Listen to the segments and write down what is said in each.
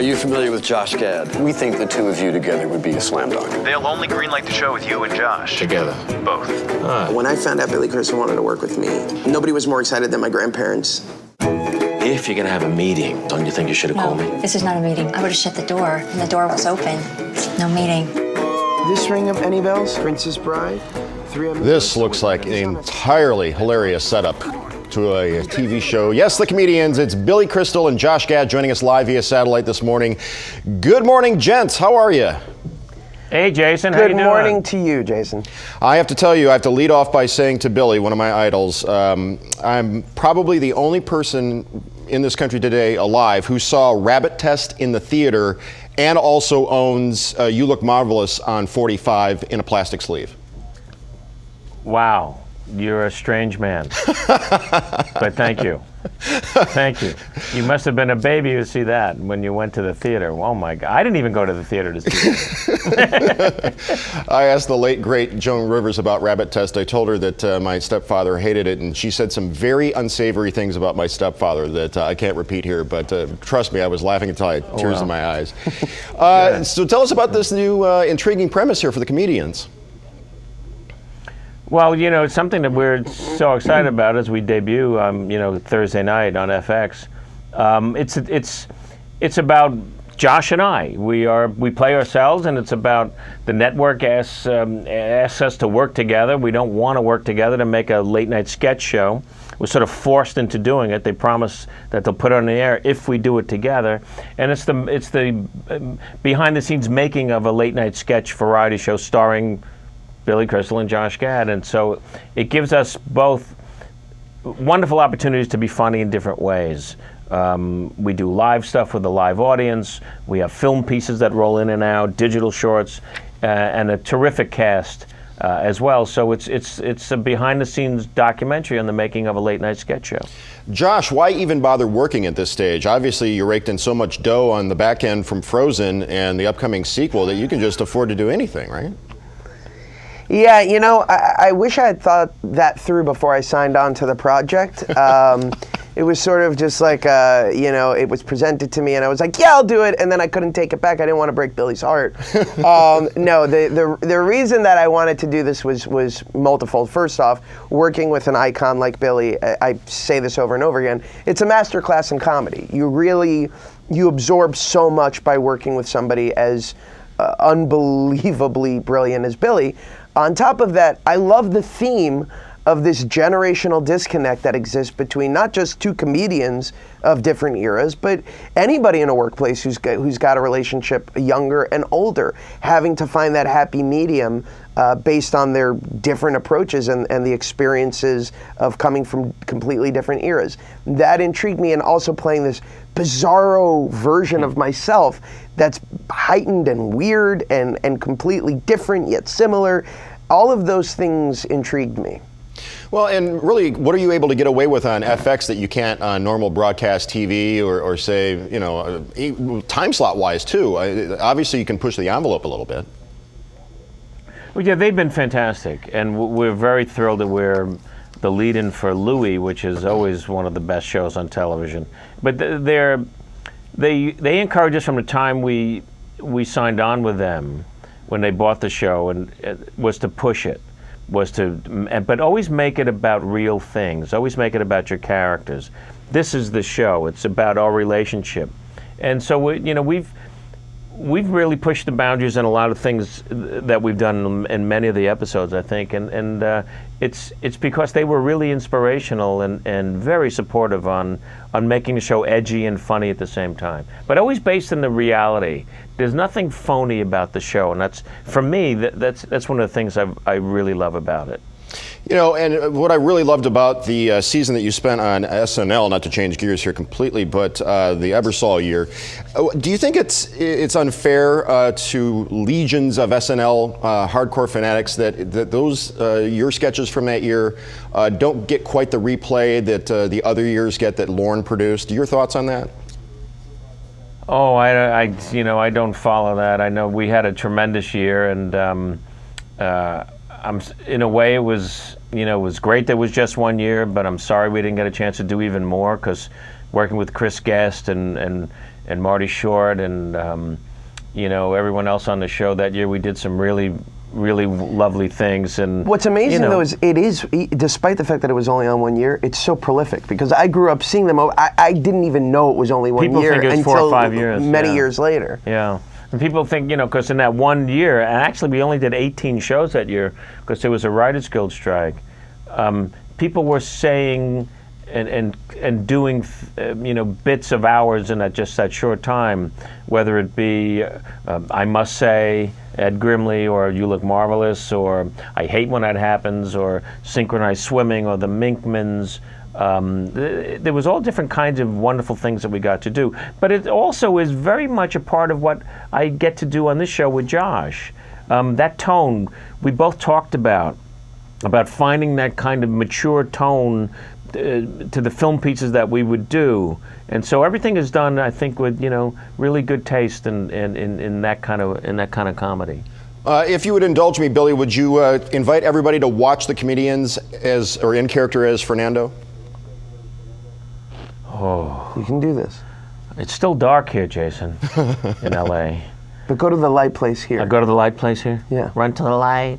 Are you familiar with Josh Gad? We think the two of you together would be a slam dunk. They'll only greenlight the show with you and Josh. Together. Both. When I found out Billy Crystal wanted to work with me, nobody was more excited than my grandparents. If you're gonna have a meeting, don't you think you should have called me? This is not a meeting. I would have shut the door, and the door was open. No meeting. This ring of any bells? Princess Bride? This looks like an entirely hilarious setup to a TV show. Yes, the comedians, it's Billy Crystal and Josh Gad joining us live via satellite this morning. Good morning, gents. How are you? Hey, Jason. How you doing? Good morning to you, Jason. I have to tell you, I have to lead off by saying to Billy, one of my idols, I'm probably the only person in this country today alive who saw Rabbit Test in the theater and also owns You Look Marvelous on 45 in a plastic sleeve. Wow. You're a strange man. But thank you. Thank you. You must have been a baby to see that when you went to the theater. Oh my God. I didn't even go to the theater to see that. I asked the late, great Joan Rivers about Rabbit Test. I told her that my stepfather hated it, and she said some very unsavory things about my stepfather that I can't repeat here, but trust me, I was laughing until I had tears in my eyes. So tell us about this new intriguing premise here for the comedians. Well, you know, it's something that we're so excited about as we debut, you know, Thursday night on FX. It's about Josh and I. We play ourselves, and it's about the network asks us to work together. We don't want to work together to make a late night sketch show. We're sort of forced into doing it. They promise that they'll put it on the air if we do it together. And it's the behind the scenes making of a late night sketch variety show starring Billy Crystal and Josh Gad, and so it gives us both wonderful opportunities to be funny in different ways. We do live stuff with a live audience. We have film pieces that roll in and out, digital shorts, and a terrific cast as well. So it's a behind-the-scenes documentary on the making of a late-night sketch show. Josh, why even bother working at this stage? Obviously, you raked in so much dough on the back end from Frozen and the upcoming sequel that you can just afford to do anything, right? Yeah, you know, I wish I had thought that through before I signed on to the project. It was sort of just like, you know, it was presented to me and I was like, yeah, I'll do it. And then I couldn't take it back. I didn't want to break Billy's heart. No, the reason that I wanted to do this was multifold. First off, working with an icon like Billy, I say this over and over again, it's a masterclass in comedy. You absorb so much by working with somebody as unbelievably brilliant as Billy. On top of that, I love the theme of this generational disconnect that exists between not just two comedians of different eras, but anybody in a workplace who's got a relationship younger and older, having to find that happy medium based on their different approaches and the experiences of coming from completely different eras. That intrigued me, and also playing this bizarro version of myself that's heightened and weird and completely different yet similar. All of those things intrigued me. Well, and really, what are you able to get away with on FX that you can't on normal broadcast TV or say, you know, time slot wise too? Obviously, you can push the envelope a little bit. Well, yeah, they've been fantastic, and we're very thrilled that we're the lead-in for Louie, which is always one of the best shows on television. But they encouraged us from the time we signed on with them when they bought the show, and was to push it. But always make it about real things. Always make it about your characters. This is the show. It's about our relationship, and so we've really pushed the boundaries in a lot of things that we've done in many of the episodes, I think, and it's because they were really inspirational and very supportive on making the show edgy and funny at the same time, but always based in the reality. There's nothing phony about the show, and that's, for me, that's one of the things I really love about it. You know, and what I really loved about the season that you spent on SNL, not to change gears here completely, but the Ebersol year, do you think it's unfair to legions of SNL hardcore fanatics that those your sketches from that year don't get quite the replay that the other years get that Lorne produced? Your thoughts on that? Oh, I don't follow that. I know we had a tremendous year, and in a way, it was you know, it was great that it was just 1 year, but I'm sorry we didn't get a chance to do even more, because working with Chris Guest and Marty Short and you know, everyone else on the show that year, we did some really lovely things. And what's amazing, you know, though, is it is, despite the fact that it was only on 1 year, it's so prolific, because I grew up seeing them. I didn't even know it was only 1 People year think it was until 4 or 5 years, many yeah. years later. Yeah. And people think, you know, because in that 1 year, and actually we only did 18 shows that year because there was a Writers Guild strike, people were saying and doing, you know, bits of hours in that short time, whether it be I Must Say, Ed Grimley, or You Look Marvelous, or I Hate When That Happens, or Synchronized Swimming, or The Minkmans. There was all different kinds of wonderful things that we got to do, but it also is very much a part of what I get to do on this show with Josh. That tone we both talked about finding that kind of mature tone to the film pieces that we would do, and so everything is done, I think, with, you know, really good taste in that kind of comedy. If you would indulge me, Billy, would you invite everybody to watch The Comedians or in character as Fernando? Oh, You can do this. it's still dark here, Jason, in LA. But go to the light place here. I go to the light place here? Yeah. Run to the light.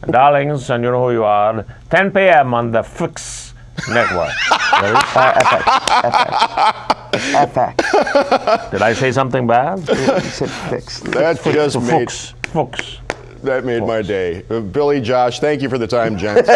Darlings, and you know who you are. 10 p.m. on the Fix Network. Ready? FX. Did I say something bad? You said fixed. That just made Fuchs. that made my day. Billy, Josh, thank you for the time, gents.